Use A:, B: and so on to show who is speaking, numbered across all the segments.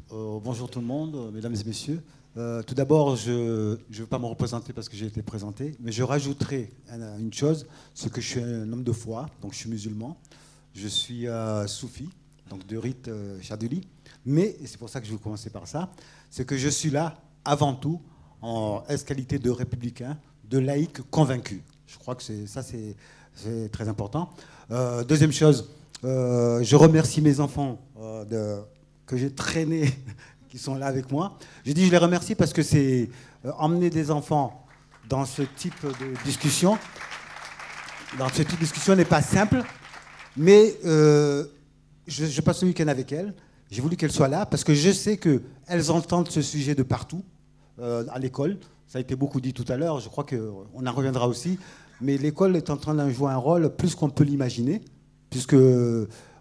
A: Bonjour tout le monde, mesdames et messieurs. Tout d'abord, je ne veux pas me représenter parce que j'ai été présenté, mais je rajouterai une chose, c'est que je suis un homme de foi, donc je suis musulman. Je suis soufi, donc de rite Chadili. Mais, et c'est pour ça que je vais commencer par ça, c'est que je suis là, avant tout, en qualité de républicain, de laïc convaincu. Je crois que c'est très important. Deuxième chose, je remercie mes enfants que j'ai traînés, qui sont là avec moi. Je dis je les remercie parce que c'est emmener des enfants dans ce type de discussion, n'est pas simple, mais je passe le week-end avec elles. J'ai voulu qu'elles soient là parce que je sais qu'elles entendent ce sujet de partout, à l'école. Ça a été beaucoup dit tout à l'heure, je crois qu'on en reviendra aussi. Mais l'école est en train de jouer un rôle plus qu'on peut l'imaginer, puisque,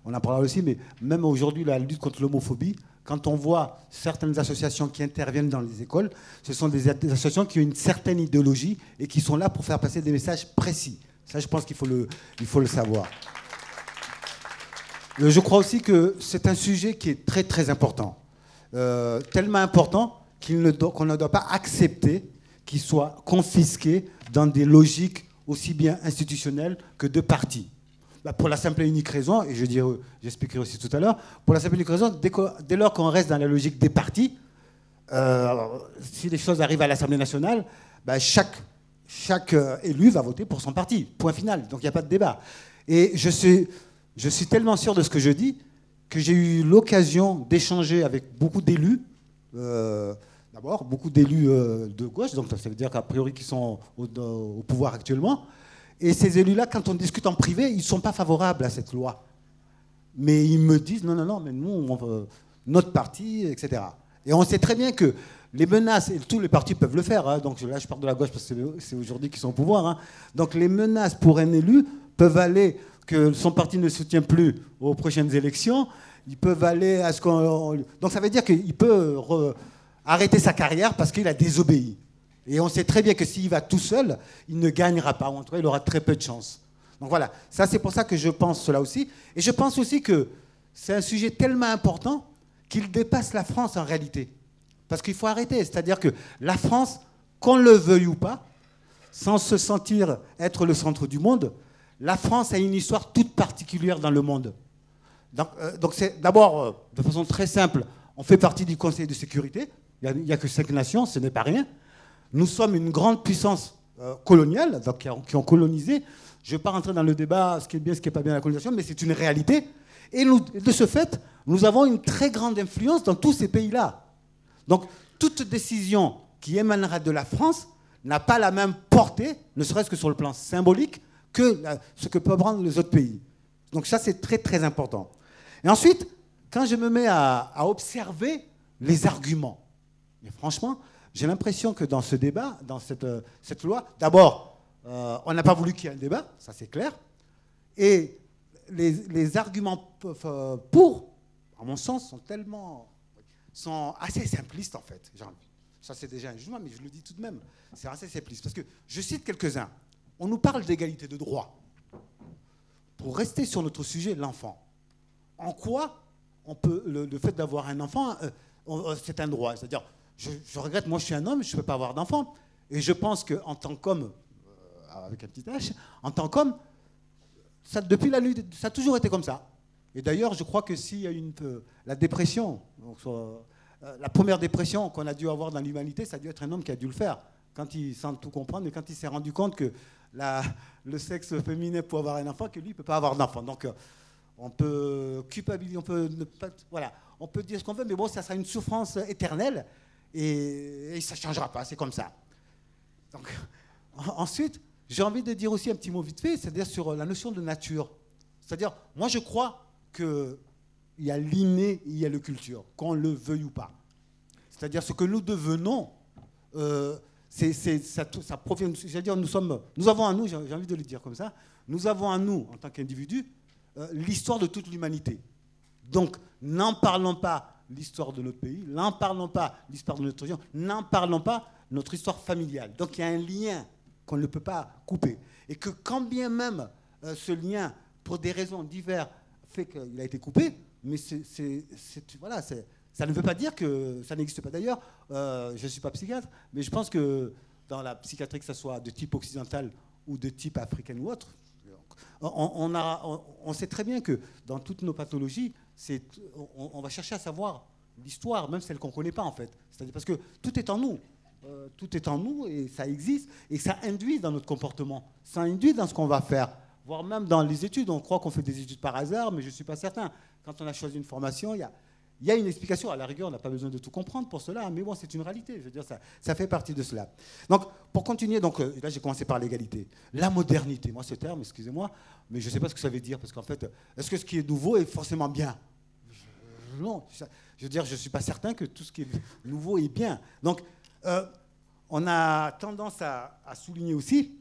A: on en parlera aussi, mais même aujourd'hui, la lutte contre l'homophobie, quand on voit certaines associations qui interviennent dans les écoles, ce sont des associations qui ont une certaine idéologie et qui sont là pour faire passer des messages précis. Ça, je pense qu'il faut le savoir. Je crois aussi que c'est un sujet qui est très, très important. Tellement important qu'on ne doit pas accepter qu'il soit confisqué dans des logiques aussi bien institutionnelles que de partis. Pour la simple et unique raison, et j'expliquerai aussi tout à l'heure, pour la simple et unique raison, dès lors qu'on reste dans la logique des partis, si les choses arrivent à l'Assemblée nationale, chaque élu va voter pour son parti, point final. Donc il n'y a pas de débat. Et je suis tellement sûr de ce que je dis que j'ai eu l'occasion d'échanger avec beaucoup d'élus, d'abord beaucoup d'élus de gauche, donc ça veut dire qu'a priori qui sont au pouvoir actuellement. Et ces élus-là, quand on discute en privé, ils ne sont pas favorables à cette loi. Mais ils me disent non, mais nous, notre parti, etc. Et on sait très bien que les menaces, et tous les partis peuvent le faire, hein, donc là je parle de la gauche parce que c'est aujourd'hui qu'ils sont au pouvoir, hein, donc les menaces pour un élu peuvent aller que son parti ne soutient plus aux prochaines élections, ils peuvent aller à ce qu'on... Donc ça veut dire qu'il peut arrêter sa carrière parce qu'il a désobéi. Et on sait très bien que s'il va tout seul, il ne gagnera pas, ou en tout cas il aura très peu de chance. Donc voilà, ça c'est pour ça que je pense cela aussi. Et je pense aussi que c'est un sujet tellement important qu'il dépasse la France en réalité. Parce qu'il faut arrêter, c'est-à-dire que la France, qu'on le veuille ou pas, sans se sentir être le centre du monde, la France a une histoire toute particulière dans le monde. Donc c'est d'abord, de façon très simple, on fait partie du Conseil de sécurité, il n'y a que 5 nations, ce n'est pas rien. Nous sommes une grande puissance coloniale, donc qui ont colonisé. Je ne vais pas rentrer dans le débat, ce qui est bien, ce qui n'est pas bien la colonisation, mais c'est une réalité. Et de ce fait, nous avons une très grande influence dans tous ces pays-là. Donc, toute décision qui émanera de la France n'a pas la même portée, ne serait-ce que sur le plan symbolique, que ce que peuvent prendre les autres pays. Donc ça, c'est très, très important. Et ensuite, quand je me mets à observer les arguments, et franchement, j'ai l'impression que dans ce débat, dans cette loi, d'abord, on n'a pas voulu qu'il y ait un débat, ça c'est clair, et les arguments pour, à mon sens, sont assez simplistes en fait. Ça c'est déjà un jugement, mais je le dis tout de même, c'est assez simpliste. Parce que je cite quelques-uns. On nous parle d'égalité de droit. Pour rester sur notre sujet, l'enfant. En quoi le fait d'avoir un enfant, c'est un droit? C'est-à-dire, je regrette, moi je suis un homme, je ne peux pas avoir d'enfant. Et je pense qu'en tant qu'homme, avec un petit H, en tant qu'homme, depuis la nuit, ça a toujours été comme ça. Et d'ailleurs, je crois que s'il y a la dépression, donc, la première dépression qu'on a dû avoir dans l'humanité, ça a dû être un homme qui a dû le faire, quand il sans tout comprendre, mais quand il s'est rendu compte que le sexe féminin pour avoir un enfant, que lui, il ne peut pas avoir d'enfant. Donc, on peut culpabiliser, on peut dire ce qu'on veut, mais bon, ça sera une souffrance éternelle et ça ne changera pas, c'est comme ça. Donc, ensuite, j'ai envie de dire aussi un petit mot vite fait, c'est-à-dire sur la notion de nature. C'est-à-dire, moi, je crois qu'il y a l'inné et il y a le culture, qu'on le veuille ou pas. C'est-à-dire, ce que nous devenons, ça provient, c'est-à-dire, nous avons en nous, j'ai envie de le dire comme ça, nous avons en nous, en tant qu'individus, l'histoire de toute l'humanité. Donc, n'en parlons pas l'histoire de notre pays, n'en parlons pas l'histoire de notre région, n'en parlons pas notre histoire familiale. Donc, il y a un lien qu'on ne peut pas couper. Et que quand bien même ce lien, pour des raisons diverses, fait qu'il a été coupé, mais Ça ne veut pas dire que ça n'existe pas. D'ailleurs, je ne suis pas psychiatre, mais je pense que dans la psychiatrie, que ce soit de type occidental ou de type africain ou autre, on sait très bien que dans toutes nos pathologies, on va chercher à savoir l'histoire, même celle qu'on ne connaît pas en fait. C'est-à-dire parce que tout est en nous. Tout est en nous et ça existe et ça induit dans notre comportement. Ça induit dans ce qu'on va faire, voire même dans les études. On croit qu'on fait des études par hasard, mais je ne suis pas certain. Quand on a choisi une formation, il y a une explication. À la rigueur, on n'a pas besoin de tout comprendre pour cela, mais bon, c'est une réalité. Je veux dire, ça fait partie de cela. Donc, pour continuer, là, j'ai commencé par l'égalité. La modernité, moi, ce terme, excusez-moi, mais je ne sais pas ce que ça veut dire, parce qu'en fait, est-ce que ce qui est nouveau est forcément bien? Non. Je veux dire, je ne suis pas certain que tout ce qui est nouveau est bien. Donc, on a tendance à souligner aussi,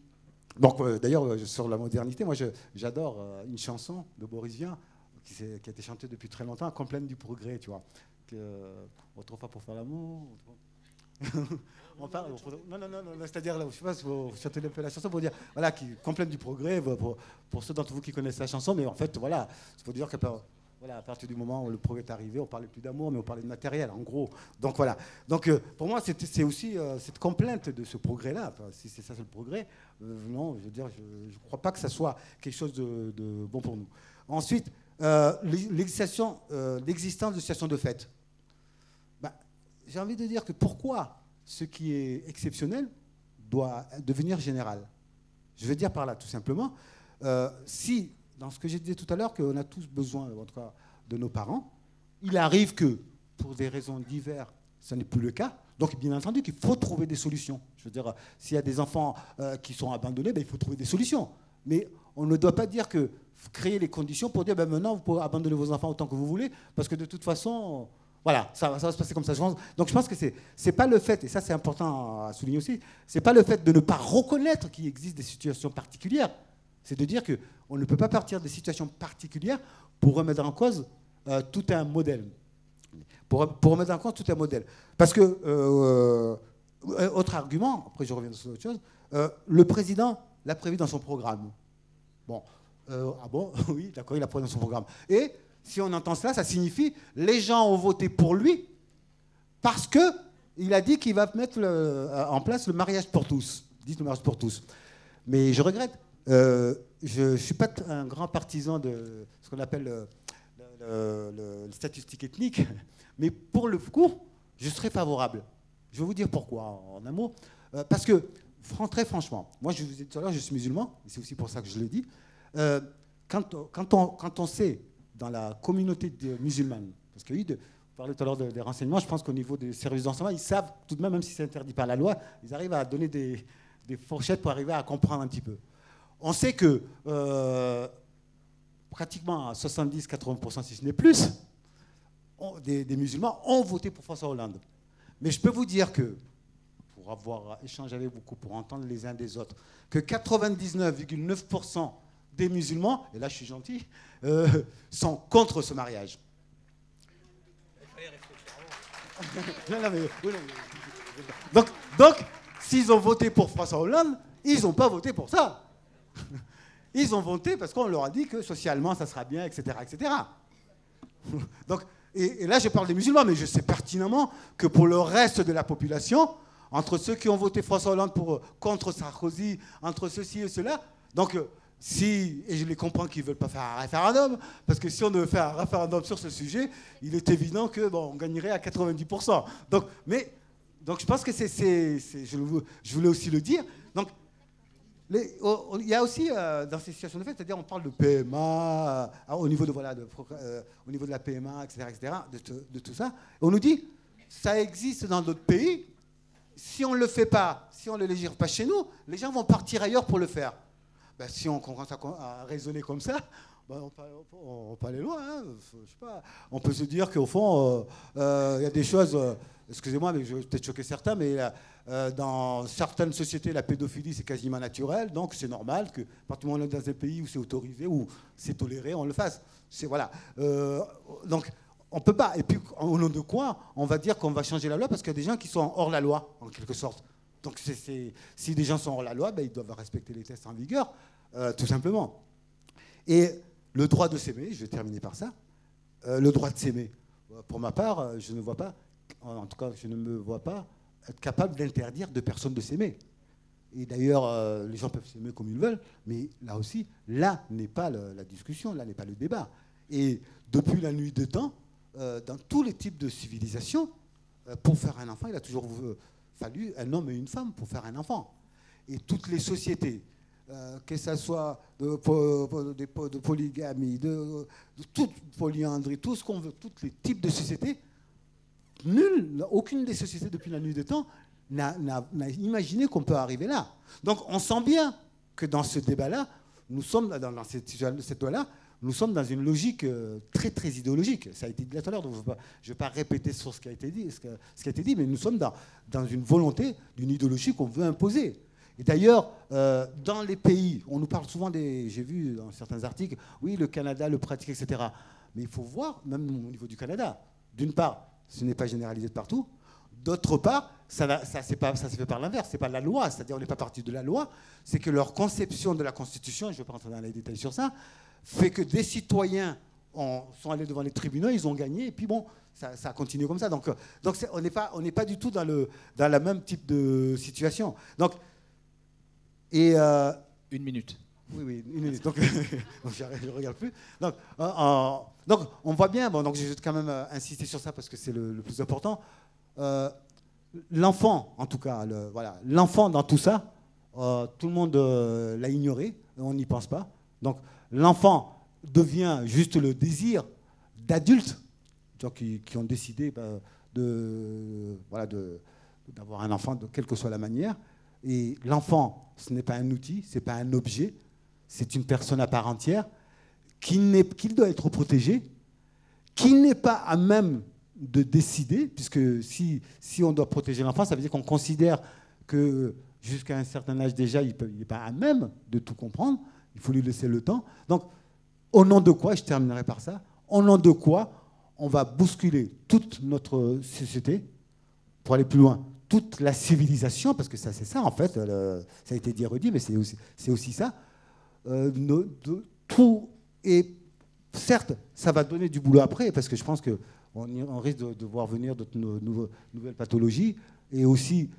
A: donc d'ailleurs sur la modernité, moi j'adore une chanson de Boris Vian qui a été chantée depuis très longtemps, Complainte du progrès, tu vois. Autrefois pour faire l'amour. On parle, non, c'est-à-dire, je sais pas si vous chantez un peu la chanson pour dire, voilà, qui complainte du progrès, pour ceux d'entre vous qui connaissent la chanson, mais en fait, voilà, il faut dire que voilà, à partir du moment où le progrès est arrivé, on ne parlait plus d'amour, mais on parlait de matériel, en gros. Donc voilà. Donc pour moi, c'est aussi cette complainte de ce progrès-là. Enfin, si c'est ça, c'est le progrès, non, je veux dire, je ne crois pas que ça soit quelque chose de bon pour nous. Ensuite, l'existence de situations de fait. Ben, j'ai envie de dire que pourquoi ce qui est exceptionnel doit devenir général. Je veux dire par là, tout simplement, si... Dans ce que j'ai dit tout à l'heure, qu'on a tous besoin, en tout cas, de nos parents. Il arrive que, pour des raisons diverses, ce n'est plus le cas. Donc, bien entendu, qu'il faut trouver des solutions. Je veux dire, s'il y a des enfants qui sont abandonnés, ben, il faut trouver des solutions. Mais on ne doit pas dire que créer les conditions pour dire, ben, maintenant, vous pouvez abandonner vos enfants autant que vous voulez, parce que de toute façon, voilà, ça va se passer comme ça. Donc, je pense que c'est pas le fait, et ça, c'est important à souligner aussi, c'est pas le fait de ne pas reconnaître qu'il existe des situations particulières. C'est de dire qu'on ne peut pas partir des situations particulières pour remettre en cause tout un modèle. Pour remettre en cause tout un modèle. Parce que, autre argument, après je reviens sur autre chose, le président l'a prévu dans son programme. Bon, ah bon, oui, d'accord, il l'a prévu dans son programme. Et si on entend cela, ça signifie les gens ont voté pour lui parce qu'il a dit qu'il va mettre en place le mariage pour tous. Dites le mariage pour tous. Mais je regrette. Je ne suis pas un grand partisan de ce qu'on appelle le statistique ethnique, mais pour le coup, je serais favorable. Je vais vous dire pourquoi, en un mot. Parce que, très franchement, moi, je vous ai dit tout à l'heure, je suis musulman, et c'est aussi pour ça que je le dis. Quand on sait, dans la communauté musulmane, parce que vous parlez tout à l'heure des renseignements, je pense qu'au niveau des services d'enseignement, ils savent tout de même si c'est interdit par la loi, ils arrivent à donner des fourchettes pour arriver à comprendre un petit peu. On sait que pratiquement à 70-80%, si ce n'est plus, des musulmans ont voté pour François Hollande. Mais je peux vous dire que, pour avoir échangé avec beaucoup, pour entendre les uns des autres, que 99,9% des musulmans, et là je suis gentil, sont contre ce mariage. Donc, s'ils ont voté pour François Hollande, ils n'ont pas voté pour ça. Ils ont voté parce qu'on leur a dit que socialement ça sera bien, etc. etc. Donc, et là je parle des musulmans, mais je sais pertinemment que pour le reste de la population, entre ceux qui ont voté François Hollande contre Sarkozy, entre ceci et cela, donc et je les comprends qu'ils ne veulent pas faire un référendum, parce que si on devait faire un référendum sur ce sujet, il est évident que on gagnerait à 90%. Donc je pense que je voulais aussi le dire. Donc, il y a aussi dans ces situations de fait, c'est-à-dire on parle de PMA, au niveau au niveau de la PMA, etc., de tout ça. Et on nous dit, ça existe dans d'autres pays. Si on ne le fait pas, si on ne le légifère pas chez nous, les gens vont partir ailleurs pour le faire. Ben, si on commence à raisonner comme ça, ben, on peut aller loin. Hein. Je sais pas. On peut se dire qu'au fond, il y a des choses, excusez-moi, mais je vais peut-être choquer certains, mais dans certaines sociétés, la pédophilie, c'est quasiment naturel. Donc, c'est normal que, à partir du moment où on est dans un pays où c'est autorisé, où c'est toléré, on le fasse. Voilà. Donc, on ne peut pas. Et puis, au nom de quoi on va dire qu'on va changer la loi parce qu'il y a des gens qui sont hors la loi, en quelque sorte. Donc, si des gens sont hors la loi, ben, ils doivent respecter les tests en vigueur, tout simplement. Et le droit de s'aimer, je vais terminer par ça, le droit de s'aimer. pour ma part, je ne vois pas, en tout cas, je ne me vois pas être capable d'interdire de personne de s'aimer. Et d'ailleurs, les gens peuvent s'aimer comme ils veulent, mais là aussi, là n'est pas la discussion, là n'est pas le débat. Et depuis la nuit des temps, dans tous les types de civilisations, pour faire un enfant, il a toujours fallu un homme et une femme pour faire un enfant. Et toutes les sociétés, que ce soit de polygamie, de toute polyandrie, tout ce qu'on veut, tous les types de sociétés, aucune des sociétés depuis la nuit des temps n'a imaginé qu'on peut arriver là. Donc on sent bien que dans ce débat-là, nous sommes dans cette loi-là, nous sommes dans une logique très très idéologique. Ça a été dit tout à l'heure, donc je ne vais pas répéter sur ce qui a été dit, mais nous sommes dans une volonté d'une idéologie qu'on veut imposer. Et d'ailleurs, dans les pays, on nous parle souvent j'ai vu dans certains articles, oui, le Canada le pratique, etc. Mais il faut voir, même au niveau du Canada, d'une part, ce n'est pas généralisé de partout. D'autre part, ça s'est fait par l'inverse. Ce n'est pas la loi, c'est-à-dire on n'est pas parti de la loi. C'est que leur conception de la Constitution, je ne vais pas rentrer dans les détails sur ça, fait que des citoyens sont allés devant les tribunaux, ils ont gagné, et puis bon, ça a continué comme ça. Donc on n'est pas du tout dans le même type de situation. Donc,
B: une minute.
A: Oui, une minute. Donc, je ne regarde plus. Donc, on voit bien, bon, donc je vais quand même insister sur ça parce que c'est le plus important. L'enfant, en tout cas, l'enfant dans tout ça, tout le monde l'a ignoré, on n'y pense pas. Donc, l'enfant devient juste le désir d'adultes qui ont décidé d'avoir un enfant de quelle que soit la manière. Et l'enfant, ce n'est pas un outil, ce n'est pas un objet, c'est une personne à part entière qui doit être protégée, qui n'est pas à même de décider, puisque si on doit protéger l'enfant, ça veut dire qu'on considère que jusqu'à un certain âge déjà, il n'est pas à même de tout comprendre, il faut lui laisser le temps. Donc, au nom de quoi, je terminerai par ça, au nom de quoi on va bousculer toute notre société pour aller plus loin, toute la civilisation, parce que ça c'est ça en fait, ça a été dit et redit, mais c'est aussi ça. Tout, et certes, ça va donner du boulot après, parce que je pense qu'on risque de voir venir d'autres nouvelles pathologies, et aussi,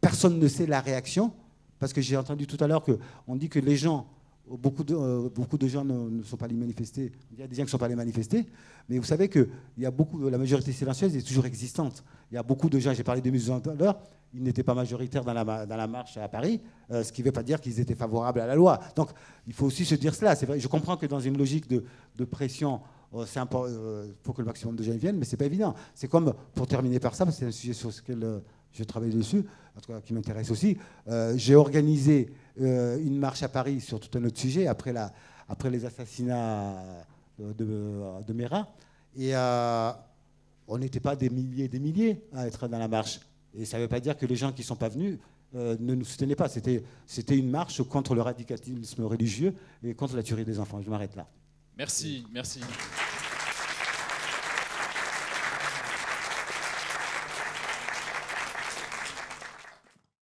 A: personne ne sait la réaction, parce que j'ai entendu tout à l'heure qu'on dit que les gens, beaucoup de gens ne sont pas allés manifester, il y a des gens qui ne sont pas allés manifester, mais vous savez que la majorité silencieuse est toujours existante. Il y a beaucoup de gens, j'ai parlé des musulmans tout à l'heure, ils n'étaient pas majoritaires dans la marche à Paris, ce qui ne veut pas dire qu'ils étaient favorables à la loi. Donc il faut aussi se dire cela. C'est vrai, je comprends que dans une logique de pression, il faut que le maximum de gens viennent, mais ce n'est pas évident. C'est comme, pour terminer par ça, parce que c'est un sujet sur lequel je travaille dessus, en tout cas qui m'intéresse aussi, j'ai organisé une marche à Paris sur tout un autre sujet, après les assassinats de Mera, et on n'était pas des milliers à être dans la marche. Et ça ne veut pas dire que les gens qui ne sont pas venus ne nous soutenaient pas. C'était une marche contre le radicalisme religieux et contre la tuerie des enfants. Je m'arrête là.
B: Merci.